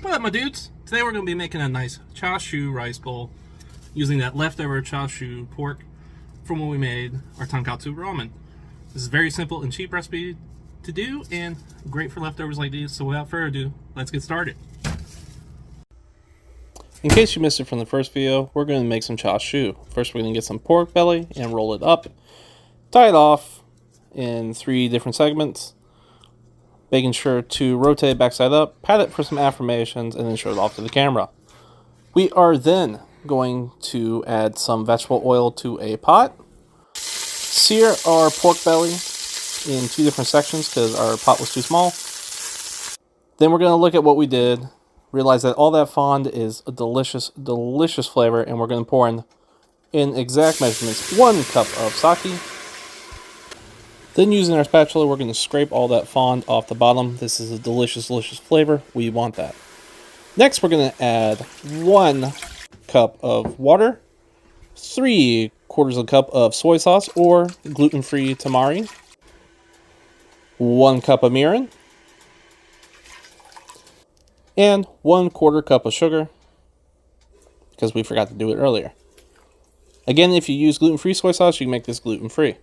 What up, my dudes? Today we're going to be making a nice chashu rice bowl using that leftover chashu pork from when we made our tonkatsu ramen. This is a very simple and cheap recipe to do and great for leftovers like these. So without further ado, let's get started. In case you missed it from the first video, we're going to make some chashu. First, we're going to get some pork belly and roll it up, tie it off in 3 different segments, making sure to rotate it backside up, pat it for some affirmations, and then show it off to the camera. We are then going to add some vegetable oil to a pot, sear our pork belly in 2 different sections because our pot was too small. Then we're going to look at what we did, realize that all that fond is a delicious, delicious flavor, and we're going to pour in exact measurements 1 cup of sake. Then using our spatula, we're going to scrape all that fond off the bottom. This is a delicious, delicious flavor. We want that. Next, we're going to add 1 cup of water, 3/4 cup of soy sauce or gluten-free tamari, 1 cup of mirin, and 1/4 cup of sugar, because we forgot to do it earlier. Again, if you use gluten-free soy sauce, you can make this gluten-free.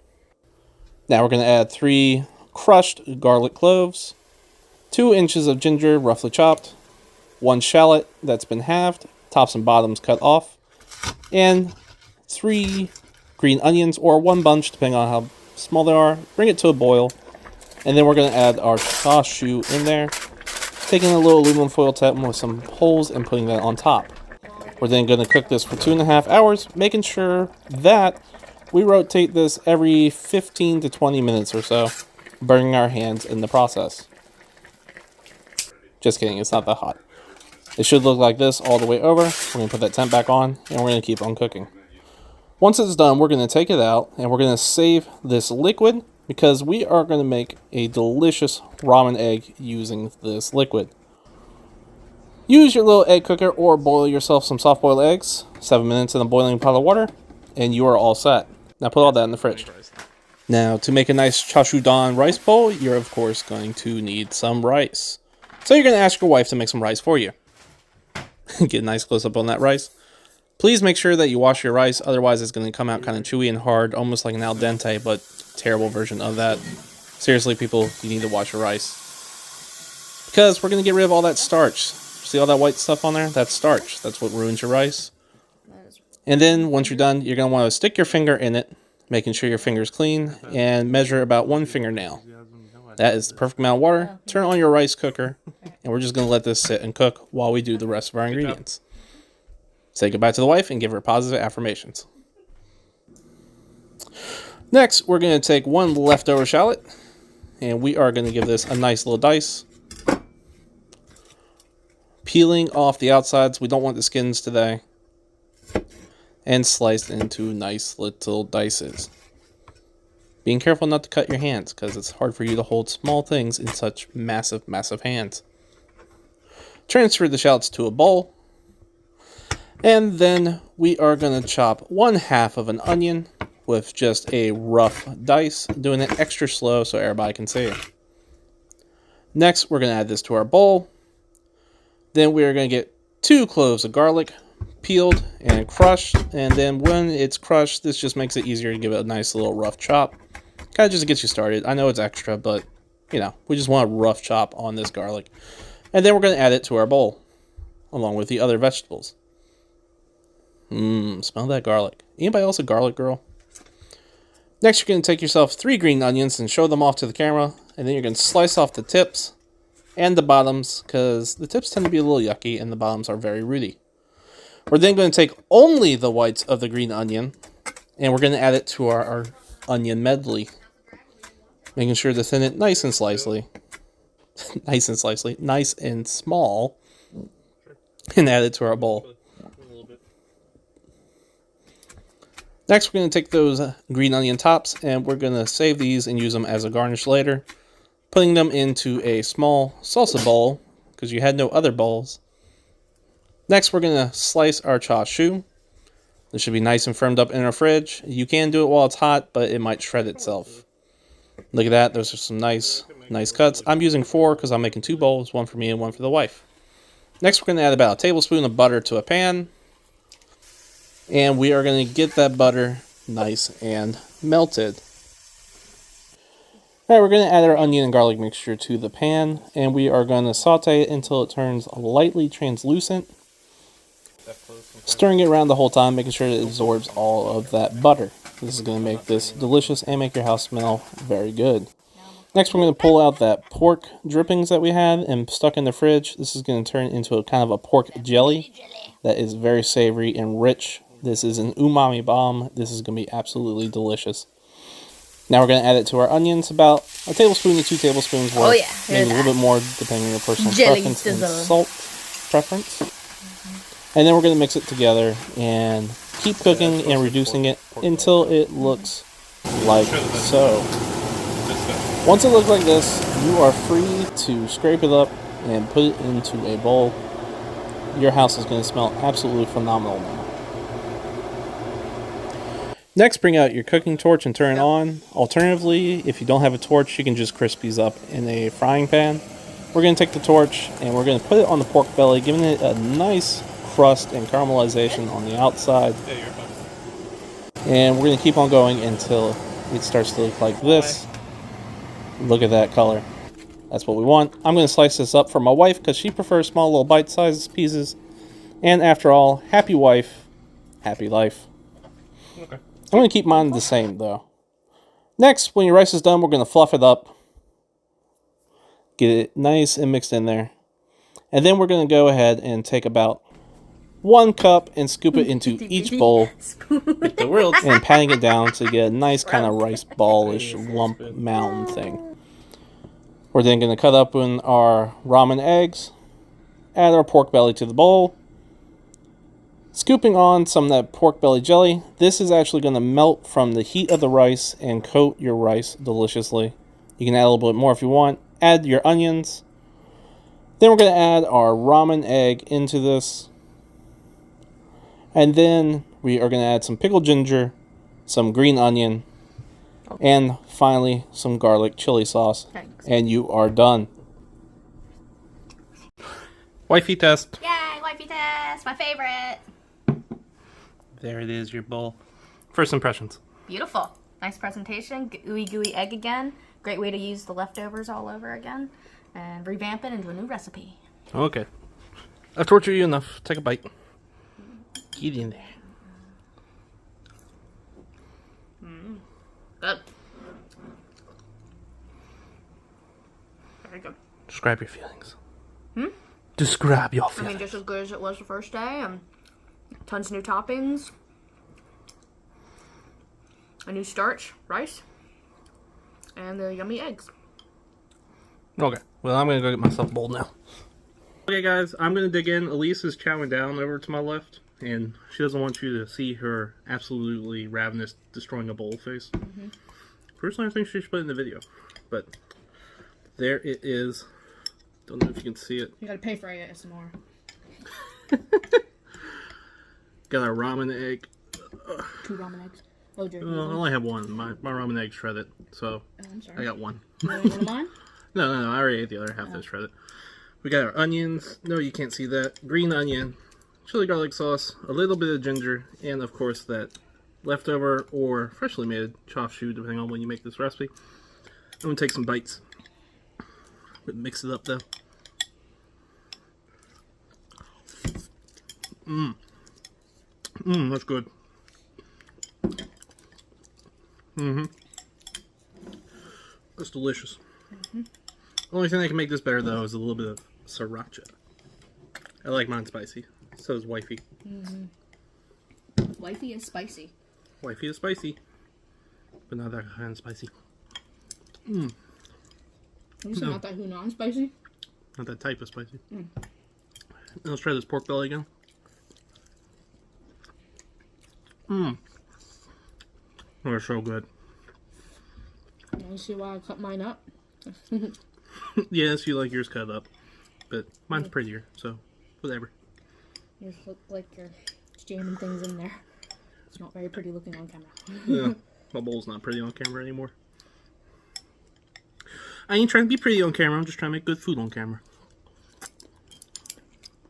Now we're going to add 3 crushed garlic cloves, 2 inches of ginger roughly chopped, 1 shallot that's been halved, tops and bottoms cut off, and 3 green onions, or 1 bunch depending on how small they are. Bring it to a boil, and then we're going to add our chashu in there, taking a little aluminum foil tip with some holes and putting that on top. We're then going to cook this for 2.5 hours, making sure that we rotate this every 15 to 20 minutes or so, burning our hands in the process. Just kidding, it's not that hot. It should look like this all the way over. We're going to put that temp back on, and we're going to keep on cooking. Once it's done, we're going to take it out, and we're going to save this liquid, because we are going to make a delicious ramen egg using this liquid. Use your little egg cooker or boil yourself some soft-boiled eggs, 7 minutes in a boiling pot of water, and you are all set. Now put all that in the fridge. Now to make a nice Chashu Don rice bowl, you're of course going to need some rice. So you're going to ask your wife to make some rice for you. Get a nice close up on that rice. Please make sure that you wash your rice, otherwise it's going to come out kind of chewy and hard, almost like an al dente, but terrible version of that. Seriously, people, you need to wash your rice. Because we're going to get rid of all that starch. See all that white stuff on there? That's starch. That's what ruins your rice. And then once you're done, you're going to want to stick your finger in it, making sure your finger's clean, and measure about 1 fingernail. That is the perfect amount of water. Turn on your rice cooker, and we're just going to let this sit and cook while we do the rest of our ingredients. Say goodbye to the wife and give her positive affirmations. Next, we're going to take 1 leftover shallot, and we are going to give this a nice little dice. Peeling off the outsides. We don't want the skins today. And sliced into nice little dices. Being careful not to cut your hands, because it's hard for you to hold small things in such massive, massive hands. Transfer the shallots to a bowl. And then we are going to chop 1/2 of an onion with just a rough dice, doing it extra slow so everybody can see it. Next, we're going to add this to our bowl. Then we are going to get 2 cloves of garlic, peeled and crushed, and then when it's crushed, this just makes it easier to give it a nice little rough chop. Kind of just gets you started. I know it's extra, but you know, we just want a rough chop on this garlic. And then we're going to add it to our bowl, along with the other vegetables. Smell that garlic. Anybody else a garlic girl? Next, you're going to take yourself 3 green onions and show them off to the camera, and then you're going to slice off the tips and the bottoms, because the tips tend to be a little yucky and the bottoms are very rooty. We're then going to take only the whites of the green onion, and we're going to add it to our onion medley. Making sure to thin it nice and slicely. Nice and small. And add it to our bowl. Next, we're going to take those green onion tops, and we're going to save these and use them as a garnish later. Putting them into a small salsa bowl, because you had no other bowls. Next, we're going to slice our chashu. This should be nice and firmed up in our fridge. You can do it while it's hot, but it might shred itself. Look at that. Those are some nice cuts. I'm using 4 because I'm making 2 bowls, one for me and one for the wife. Next, we're going to add about a tablespoon of butter to a pan. And we are going to get that butter nice and melted. Alright, we're going to add our onion and garlic mixture to the pan. And we are going to saute it until it turns lightly translucent. Stirring it around the whole time, making sure that it absorbs all of that butter. This is going to make this delicious and make your house smell very good. Next, we're going to pull out that pork drippings that we had and stuck in the fridge. This is going to turn into a kind of a pork jelly that is very savory and rich. This is an umami bomb. This is going to be absolutely delicious. Now we're going to add it to our onions, about a tablespoon to 2 tablespoons worth. Oh yeah, maybe a little bit more depending on your personal preference and salt preference. And then we're going to mix it together and keep cooking and reducing it until it looks like so. Once it looks like this, you are free to scrape it up and put it into a bowl. Your house is going to smell absolutely phenomenal now. Next, bring out your cooking torch and turn it on. Alternatively, if you don't have a torch, you can just crisp these up in a frying pan. We're going to take the torch and we're going to put it on the pork belly, giving it a nice crust and caramelization on the outside. And we're going to keep on going until it starts to look like this. Look at that color. That's what we want. I'm going to slice this up for my wife because she prefers small little bite-sized pieces. And after all, happy wife, happy life. Okay. I'm going to keep mine the same though. Next, when your rice is done, we're going to fluff it up. Get it nice and mixed in there. And then we're going to go ahead and take about 1 cup and scoop it into each bowl and patting it down to get a nice kind of rice ballish lump mound thing. We're then going to cut up in our ramen eggs, add our pork belly to the bowl, scooping on some of that pork belly jelly. This is actually going to melt from the heat of the rice and coat your rice deliciously. You can add a little bit more if you want. Add your onions. Then we're going to add our ramen egg into this. And then we are going to add some pickled ginger, some green onion, and finally some garlic chili sauce. Thanks. And you are done. Wifey test. Yay, wifey test, my favorite. There it is, your bowl. First impressions. Beautiful. Nice presentation. Gooey egg again. Great way to use the leftovers all over again. And revamp it into a new recipe. Okay. I've tortured you enough. Take a bite. Get in there. Good. Very good. Describe your feelings. Describe your feelings. I mean, just as good as it was the first day. Tons of new toppings. A new starch, rice. And the yummy eggs. Okay. Well, I'm going to go get myself a bowl now. Okay, guys. I'm going to dig in. Elise is chowing down over to my left. And she doesn't want you to see her absolutely ravenous, destroying a bowl face. Personally, I think she should put it in the video. But there it is. Don't know if you can see it. You gotta pay for ASMR. Got our ramen egg. 2 ramen eggs. Oh, dear. I only have 1. My ramen egg's shredded, so I'm sorry. I got 1. You want one of mine? No, I already ate the other half that's shredded. We got our onions. No, you can't see that. Green onion. Chili garlic sauce, a little bit of ginger, and of course that leftover or freshly made chashu, depending on when you make this recipe. I'm going to take some bites. Mix it up though. That's good. That's delicious. The only thing that can make this better though is a little bit of sriracha. I like mine spicy. So is wifey. Wifey is spicy. Wifey is spicy. But not that kind of spicy. You said not that Hunan spicy? Not that type of spicy. Let's try this pork belly again. They're so good. You see why I cut mine up? Yes, you like yours cut up. But mine's prettier, so whatever. Yours look like you're jamming things in there. It's not very pretty looking on camera. Yeah, my bowl's not pretty on camera anymore. I ain't trying to be pretty on camera, I'm just trying to make good food on camera.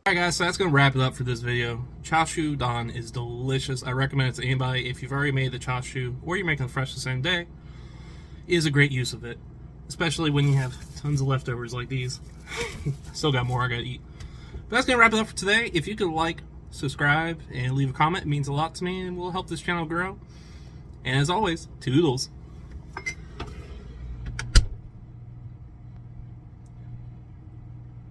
Alright guys, so that's going to wrap it up for this video. Chashu Don is delicious. I recommend it to anybody. If you've already made the chashu, or you're making it fresh the same day, it is a great use of it. Especially when you have tons of leftovers like these. Still got more I got to eat. But that's going to wrap it up for today. If you could like, subscribe, and leave a comment, it means a lot to me and will help this channel grow. And as always, toodles.